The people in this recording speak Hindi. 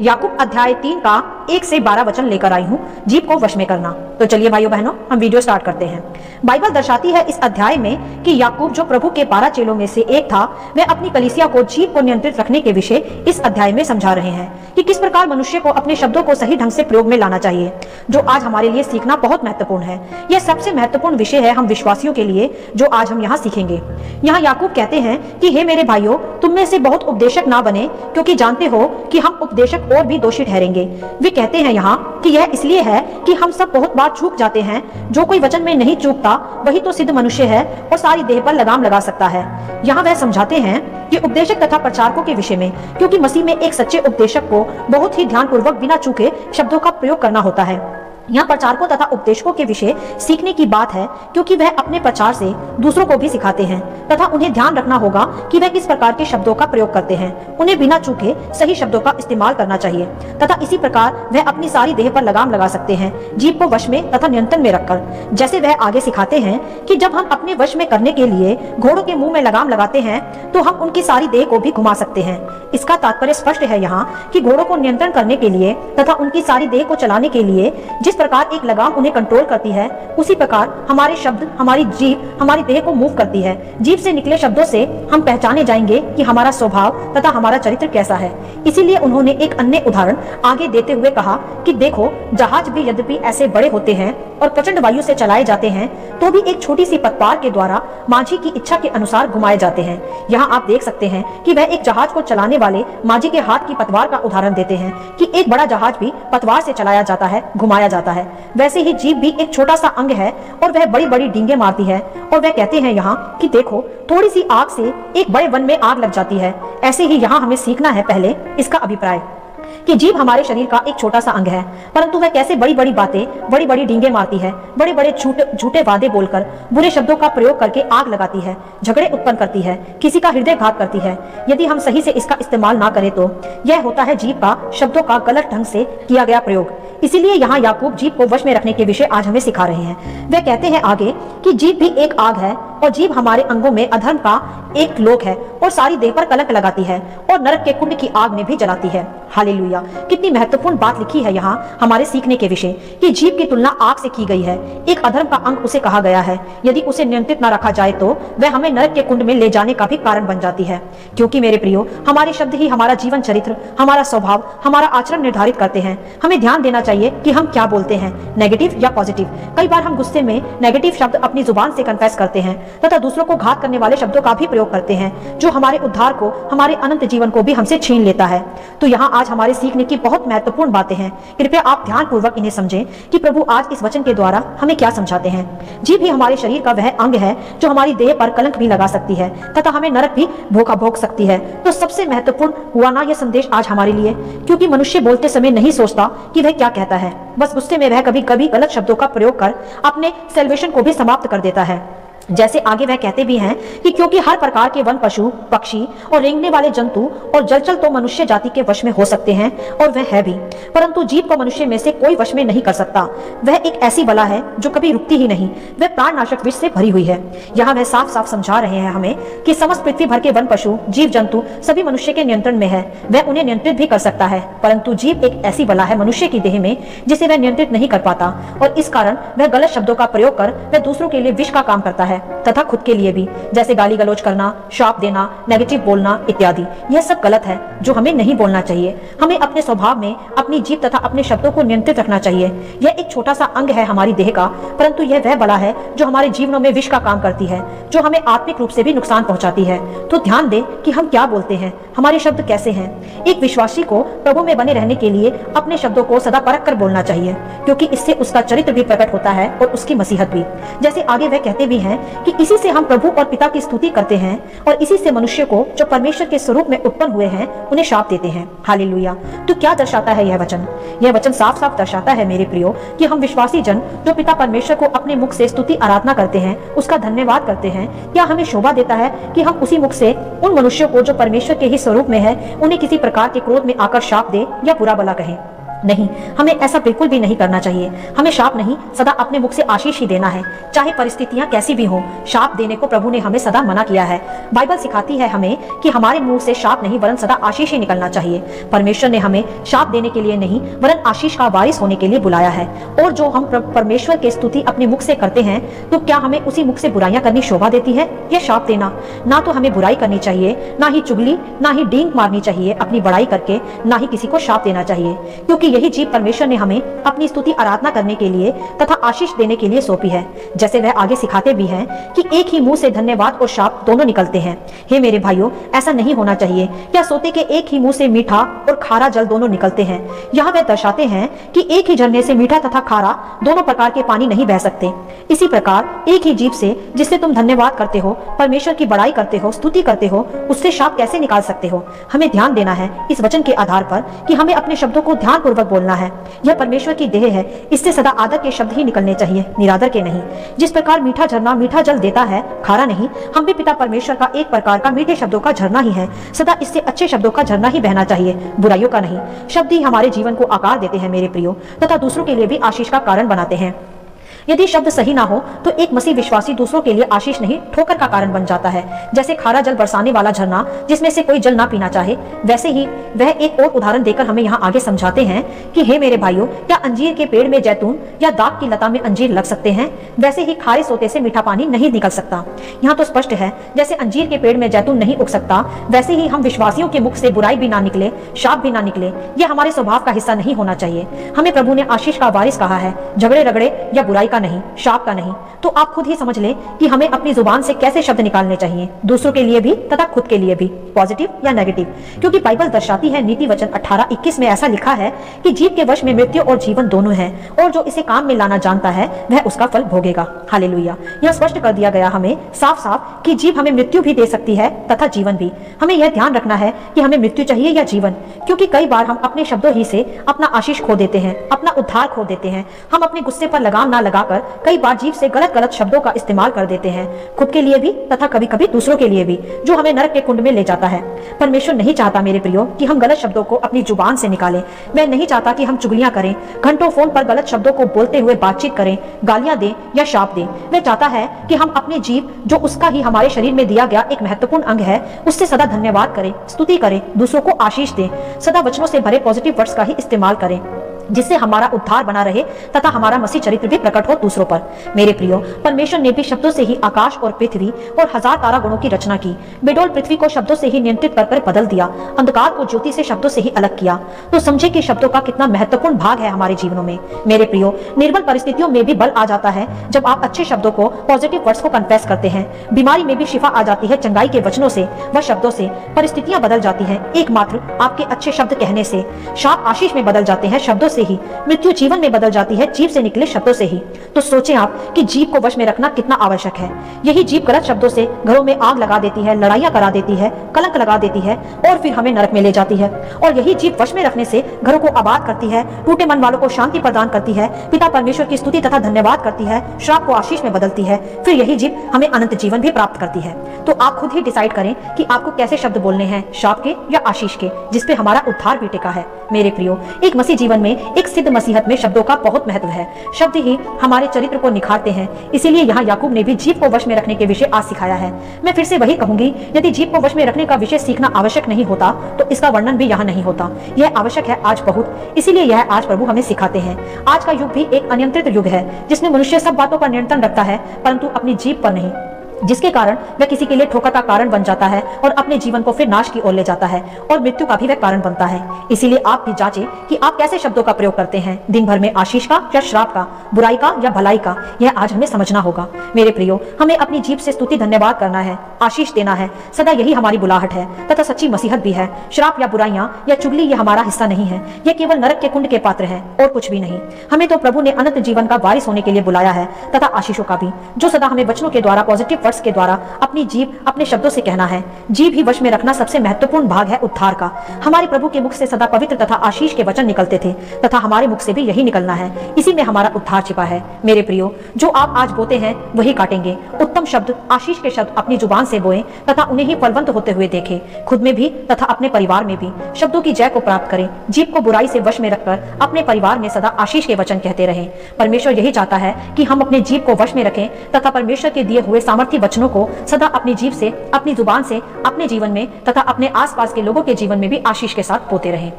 याकूब अध्याय 3 का 1 से 12 वचन लेकर आई हूँ, जीभ को वश में करना। तो चलिए भाइयों बहनों, हम वीडियो स्टार्ट करते हैं। बाइबल दर्शाती है इस अध्याय में कि याकूब जो प्रभु के 12 चेलों में से एक था, वह अपनी कलीसिया को जीभ को नियंत्रित रखने के विषय इस अध्याय में समझा रहे हैं कि किस प्रकार मनुष्य को अपने शब्दों को सही ढंग से प्रयोग में लाना चाहिए, जो आज हमारे लिए सीखना बहुत महत्वपूर्ण है। यह सबसे महत्वपूर्ण विषय है हम विश्वासियों के लिए, जो आज हम यहाँ सीखेंगे। यहाँ याकूब कहते हैं कि हे मेरे भाइयों, तुम में से बहुत उपदेशक ना बने, क्योंकि जानते हो कि हम उपदेशक और भी दोषी ठहरेंगे। वे कहते हैं यहाँ कि यह इसलिए है कि हम सब बहुत बार चूक जाते हैं। जो कोई वचन में नहीं चूकता वही तो सिद्ध मनुष्य है और सारी देह पर लगाम लगा सकता है। यहाँ वह समझाते हैं कि उपदेशक तथा प्रचारकों के विषय में, क्योंकि मसीह में एक सच्चे उपदेशक को बहुत ही ध्यानपूर्वक बिना चूके शब्दों का प्रयोग करना होता है। यहाँ प्रचारकों तथा उपदेशकों के विषय सीखने की बात है, क्योंकि वह अपने प्रचार से दूसरों को भी सिखाते हैं तथा उन्हें ध्यान रखना होगा कि वह किस प्रकार के शब्दों का प्रयोग करते हैं। उन्हें बिना चूके सही शब्दों का इस्तेमाल करना चाहिए तथा इसी प्रकार वह अपनी सारी देह पर लगाम लगा सकते हैं, जीभ को वश में तथा नियंत्रण में रखकर। जैसे वह आगे सिखाते हैं कि जब हम अपने वश में करने के लिए घोड़ों के मुंह में लगाम लगाते हैं तो हम उनकी सारी देह को भी घुमा सकते हैं। इसका तात्पर्य स्पष्ट है यहाँ कि घोड़ों को नियंत्रण करने के लिए तथा उनकी सारी देह को चलाने के लिए जिस प्रकार एक लगाम उन्हें कंट्रोल करती है, उसी प्रकार हमारे शब्द, हमारी जीभ हमारी देह को मूव करती है। जीभ से निकले शब्दों से हम पहचाने जाएंगे कि हमारा स्वभाव तथा हमारा चरित्र कैसा है। इसीलिए उन्होंने एक अन्य उदाहरण आगे देते हुए कहा कि देखो, जहाज भी यद्यपि ऐसे बड़े होते हैं और प्रचंड वायु से चलाए जाते हैं, तो भी एक छोटी सी पतवार के द्वारा माझी की इच्छा के अनुसार घुमाए जाते हैं। यहाँ आप देख सकते हैं कि वह एक जहाज को चलाने वाले माझी के हाथ की पतवार का उदाहरण देते हैं कि एक बड़ा जहाज भी पतवार से चलाया जाता है, घुमाया जाता है। वैसे ही जीभ भी एक छोटा सा अंग है और वह बड़ी बड़ी डींगे मारती है। और वह कहते हैं यहाँ कि देखो, थोड़ी सी आग से एक बड़े वन में आग लग जाती है। ऐसे ही यहाँ हमें सीखना है पहले इसका अभिप्राय कि जीभ हमारे शरीर का एक छोटा सा अंग है, परंतु वह कैसे बड़ी बड़ी बातें, बड़ी बड़ी डींगे मारती है, बड़े बड़े झूठे वादे बोलकर, बुरे शब्दों का प्रयोग करके आग लगाती है, झगड़े उत्पन्न करती है, किसी का हृदय घात करती है। यदि हम सही से इसका इस्तेमाल ना करें तो यह होता है जीभ का शब्दों का गलत ढंग से किया गया प्रयोग। इसीलिए यहाँ याकूब जीभ को वश में रखने के विषय आज हमें सिखा रहे हैं। वे कहते हैं आगे कि जीभ भी एक आग है और जीभ हमारे अंगों में अधर्म का एक लोक है और सारी देह पर कलंक लगाती है और नरक के कुंड की आग में भी जलाती है। हालेलुया! कितनी महत्वपूर्ण बात लिखी है यहाँ हमारे सीखने के विषय कि जीभ की तुलना आग से की गई है। एक अधर्म का अंग उसे कहा गया है। यदि उसे नियंत्रित न रखा जाए तो वह हमें नरक के कुंड में ले जाने का भी कारण बन जाती है। क्योंकि मेरे प्रियो, हमारे शब्द ही हमारा जीवन चरित्र, हमारा स्वभाव, हमारा आचरण निर्धारित करते हैं। हमें ध्यान देना चाहिए कि हम क्या बोलते हैं, नेगेटिव या पॉजिटिव। कई बार हम गुस्से में नेगेटिव शब्द अपनी जुबान से कन्फेस करते हैं तथा दूसरों को घात करने वाले शब्दों का भी प्रयोग करते हैं, जो हमारे उद्धार को, हमारे अनंत जीवन को भी हमसे छीन लेता है। तो यहाँ आज हमारे सीखने की बहुत महत्वपूर्ण बातें हैं। कृपया आप ध्यानपूर्वक इन्हें समझें कि प्रभु आज इस वचन के द्वारा हमें क्या समझाते हैं। जीभ भी हमारे शरीर का वह अंग है जो हमारी देह पर कलंक भी लगा सकती है तथा हमें नरक भी भोग सकती है। तो सबसे महत्वपूर्ण हुआ ना यह संदेश आज हमारे लिए, क्योंकि मनुष्य बोलते समय नहीं सोचता कि वह क्या कहता है। बस गुस्से में वह कभी कभी गलत शब्दों का प्रयोग कर अपने सैल्वेशन को भी समाप्त कर देता है। जैसे आगे वह कहते भी हैं कि क्योंकि हर प्रकार के वन, पशु, पक्षी और रेंगने वाले जंतु और जलचर तो मनुष्य जाति के वश में हो सकते हैं, और वह है भी, परंतु जीभ को मनुष्य में से कोई वश में नहीं कर सकता। वह एक ऐसी बला है जो कभी रुकती ही नहीं, वह प्राणनाशक विष से भरी हुई है। यहाँ वह साफ साफ समझा रहे हैं हमें कि समस्त पृथ्वी भर के वन, पशु, जीव जंतु सभी मनुष्य के नियंत्रण में है। वह उन्हें नियंत्रित भी कर सकता है, परंतु जीभ एक ऐसी बला है मनुष्य की देह में जिसे वह नियंत्रित नहीं कर पाता, और इस कारण वह गलत शब्दों का प्रयोग कर वह दूसरों के लिए विष का काम करता है तथा खुद के लिए भी, जैसे गाली गलौज करना, श्राप देना, नेगेटिव बोलना इत्यादि। यह सब गलत है जो हमें नहीं बोलना चाहिए। हमें अपने स्वभाव में अपनी जीभ तथा अपने शब्दों को नियंत्रित रखना चाहिए। यह एक छोटा सा अंग है हमारी देह का, परंतु यह वह बला है जो हमारे जीवनों में विष का काम करती है, जो हमें आत्मिक रूप से भी नुकसान पहुंचाती है। तो ध्यान दें कि हम क्या बोलते हैं, हमारे शब्द कैसे हैं। एक विश्वासी को प्रभु में बने रहने के लिए अपने शब्दों को सदा परख कर बोलना चाहिए, क्योंकि इससे उसका चरित्र भी प्रकट होता है और उसकी मसीहत भी। जैसे आगे वह कहते भी हैं कि इसी से हम प्रभु और पिता की स्तुति करते हैं और इसी से मनुष्य को जो परमेश्वर के स्वरूप में उत्पन्न हुए हैं उन्हें शाप देते हैं। हालेलुया! तो क्या दर्शाता है यह वचन? यह वचन साफ साफ दर्शाता है मेरे प्रियो कि हम विश्वासी जन जो पिता परमेश्वर को अपने मुख से स्तुति आराधना करते हैं, उसका धन्यवाद करते हैं, क्या हमें शोभा देता है कि हम उसी मुख से उन मनुष्यों को जो परमेश्वर के ही स्वरूप में है, उन्हें किसी प्रकार के क्रोध में आकर शाप दे या बुरा भला कहें। नहीं, हमें ऐसा बिल्कुल भी नहीं करना चाहिए। हमें शाप नहीं, सदा अपने मुख से आशीष ही देना है, चाहे परिस्थितियां कैसी भी हों। शाप देने को प्रभु ने हमें सदा मना किया है। बाइबल सिखाती है हमें कि हमारे मुंह से शाप नहीं वरन सदा आशीष ही निकलना चाहिए। परमेश्वर ने हमें शाप देने के लिए नहीं वरन आशीष का वारिस होने के लिए बुलाया है। और जो हम परमेश्वर की स्तुति अपने मुख से करते हैं, तो क्या हमें उसी मुख से बुराइयां करनी शोभा देती है या शाप देना? ना तो हमें बुराई करनी चाहिए, ना ही चुगली, ना ही डींग मारनी चाहिए अपनी बड़ाई करके, ना ही किसी को शाप देना चाहिए, क्योंकि यही जीभ परमेश्वर ने हमें अपनी स्तुति आराधना करने के लिए तथा आशीष देने के लिए सौंपी है। जैसे वह आगे सिखाते भी हैं कि एक ही मुंह से धन्यवाद और शाप दोनों निकलते हैं। हे मेरे भाइयों, ऐसा नहीं होना चाहिए। क्या सोते के एक ही मुंह से मीठा और खारा जल दोनों निकलते हैं? यहाँ वह दर्शाते हैं कि एक ही झरने से मीठा तथा खारा दोनों प्रकार के पानी नहीं बह सकते। इसी प्रकार एक ही जीभ से जिससे तुम धन्यवाद करते हो, परमेश्वर की बड़ाई करते हो, स्तुति करते हो, उससे शाप कैसे निकाल सकते हो? हमें ध्यान देना है इस वचन के आधार पर कि हमें अपने शब्दों को ध्यान पूर्वक बोलना है। यह परमेश्वर की देह है, इससे सदा आदर के शब्द ही निकलने चाहिए, निरादर के नहीं। जिस प्रकार मीठा झरना मीठा जल देता है, खारा नहीं, हम भी पिता परमेश्वर का एक प्रकार का मीठे शब्दों का झरना ही है। सदा इससे अच्छे शब्दों का झरना ही बहना चाहिए, बुराइयों का नहीं। शब्द ही हमारे जीवन को आकार देते हैं मेरे प्रियो, तथा दूसरों के लिए भी आशीष का कारण बनाते हैं। यदि शब्द सही ना हो तो एक मसीह विश्वासी दूसरों के लिए आशीष नहीं ठोकर का कारण बन जाता है। जैसे खारा जल बरसाने वाला झरना जिसमें से कोई जल ना पीना चाहे, वैसे ही वह एक और उदाहरण देकर हमें यहाँ आगे समझाते हैं कि हे मेरे भाइयों, क्या अंजीर के पेड़ में जैतून या दाख की लता में अंजीर लग सकते हैं? वैसे ही खारे सोते से मीठा पानी नहीं निकल सकता। यहाँ तो स्पष्ट है, जैसे अंजीर के पेड़ में जैतून नहीं उग सकता, वैसे ही हम विश्वासियों के मुख से बुराई भी ना निकले, शाप भी ना निकले, यह हमारे स्वभाव का हिस्सा नहीं होना चाहिए। हमें प्रभु ने आशीष का वारिस कहा है, झगड़े रगड़े या बुराई का नहीं, शाप का नहीं। तो आप खुद ही समझ लें कि हमें अपनी जुबान से कैसे शब्द निकालने चाहिए, दूसरों के लिए भी तथा खुद के लिए भी, पॉजिटिव या नेगेटिव। क्योंकि बाइबल दर्शाती है, नीति वचन 18:21 में ऐसा लिखा है कि जीभ के वश में मृत्यु और जीवन दोनों हैं, और जो इसे काम में लाना जानता है वह उसका फल भोगेगा। हालेलुया। यह स्पष्ट कर दिया गया हमें साफ साफ कि जीभ हमें मृत्यु भी दे सकती है तथा जीवन भी। हमें यह ध्यान रखना है कि हमें मृत्यु चाहिए या जीवन, क्योंकि कई बार हम अपने शब्दों ही से अपना आशीष खो देते हैं, अपना उद्धार खो देते हैं। हम अपने गुस्से पर लगाम ना लगाकर कई बार जीभ से गलत गलत शब्दों का इस्तेमाल कर देते हैं, खुद के लिए भी तथा कभी कभी दूसरों के लिए भी, जो हमें नरक के कुंड में ले जाता है। परमेश्वर नहीं चाहता मेरे प्रियो कि हम गलत शब्दों को अपनी जुबान से निकालें। मैं नहीं चाहता कि हम चुगलियां करें, घंटों फोन पर गलत शब्दों को बोलते हुए बातचीत करें, गालियां दें या शाप दें। वह चाहता है कि हम अपने जीव, जो उसका ही हमारे शरीर में दिया गया एक महत्वपूर्ण अंग है, उससे सदा धन्यवाद करें, स्तुति करें, दूसरों को आशीष दें, सदा वचनों से भरे पॉजिटिव वर्ड्स का ही इस्तेमाल करें, जिससे हमारा उद्धार बना रहे तथा हमारा मसीह चरित्र भी प्रकट हो दूसरों पर। मेरे प्रियो, परमेश्वर ने भी शब्दों से ही आकाश और पृथ्वी और 1000 तारा गणों की रचना की। बेडोल पृथ्वी को शब्दों से ही नियंत्रित कर बदल दिया, अंधकार को ज्योति से शब्दों से ही अलग किया। तो समझे कि शब्दों का कितना महत्वपूर्ण भाग है हमारे जीवनों में। मेरे प्रियो, निर्बल परिस्थितियों में भी बल आ जाता है जब आप अच्छे शब्दों को, पॉजिटिव वर्ड्स को कन्फेस करते हैं। बीमारी में भी शिफा आ जाती है चंगाई के वचनों से व शब्दों से। परिस्थितियां बदल जाती हैं एकमात्र आपके अच्छे शब्द कहने से। शाप आशीष में बदल जाते हैं शब्दों से ही, मृत्यु जीवन में बदल जाती है जीभ से निकले शब्दों से ही। तो सोचें आप कि जीभ को वश में रखना कितना आवश्यक है। यही जीभ गलत शब्दों से घरों में आग लगा देती है, लड़ाइयां करा देती है, कलंक लगा देती है और फिर हमें नरक में ले जाती है। और यही जीभ वश में रखने से घरों को आबाद करती है, टूटे मन वालों को शांति प्रदान करती है, पिता परमेश्वर की स्तुति तथा धन्यवाद करती है, श्राप को आशीष में बदलती है, फिर यही जीभ हमें अनंत जीवन भी प्राप्त करती है। तो आप खुद ही डिसाइड करें कि आपको कैसे शब्द बोलने हैं, शाप के या आशीष के, जिसपे हमारा उद्धार भी टिका है। मेरे प्रियो, एक मसीह जीवन में, एक सिद्ध मसीहत में शब्दों का बहुत महत्व है। शब्द ही हमारे चरित्र को निखारते हैं। इसीलिए यहाँ याकूब ने भी जीभ को वश में रखने के विषय आज सिखाया है। मैं फिर से वही कहूंगी, यदि जीभ को वश में रखने का विषय सीखना आवश्यक नहीं होता तो इसका वर्णन भी यहाँ नहीं होता। यह आवश्यक है आज बहुत, इसीलिए यह आज प्रभु हमें सिखाते हैं। आज का युग भी एक अनियंत्रित युग है, जिसमें मनुष्य सब बातों पर नियंत्रण रखता है, परंतु अपनी जीभ पर नहीं, जिसके कारण वह किसी के लिए ठोकर का कारण बन जाता है और अपने जीवन को फिर नाश की ओर ले जाता है और मृत्यु का भी वह कारण बनता है। इसीलिए आप भी जांचें कि आप कैसे शब्दों का प्रयोग करते हैं, दिन भर में आशीष का या श्राप का, बुराई का या भलाई का। यह आज हमें समझना होगा। मेरे प्रियो, हमें अपनी जीभ से स्तुति धन्यवाद करना है, आशीष देना है, सदा यही हमारी बुलाहट है तथा सच्ची मसीहत भी है। श्राप या बुराइयां या चुगली ये हमारा हिस्सा नहीं है, यह केवल नरक के कुंड के पात्र है और कुछ भी नहीं। हमें तो प्रभु ने अनंत जीवन का वारिस होने के लिए बुलाया है तथा आशीषों का भी, जो सदा हमें वचनों के द्वारा, पॉजिटिव एफर्ट्स के द्वारा अपनी जीभ अपने शब्दों से कहना है। जीभ ही वश में रखना सबसे महत्वपूर्ण भाग है उद्धार का। हमारे प्रभु के मुख से सदा पवित्र तथा आशीष के वचन निकलते थे तथा हमारे मुख से भी यही निकलना है। इसी में हमारा उद्धार छिपा है। मेरे प्रियो, जो आप आज बोते हैं वही काटेंगे। उत्तम शब्द, आशीष के शब्द अपनी जुबान से बोएं तथा उन्हें ही फलवंत होते हुए देखें, खुद में भी तथा अपने परिवार में भी। शब्दों की जय को प्राप्त करें। जीभ को बुराई से वश में रखकर अपने परिवार में सदा आशीष के वचन कहते रहें। परमेश्वर यही चाहता है कि हम अपने जीभ को वश में रखें तथा परमेश्वर के दिए हुए सामर्थ्य वचनों को सदा अपनी जीभ से, अपनी जुबान से, अपने जीवन में तथा अपने आसपास के लोगों के जीवन में भी आशीष के साथ बोते रहें।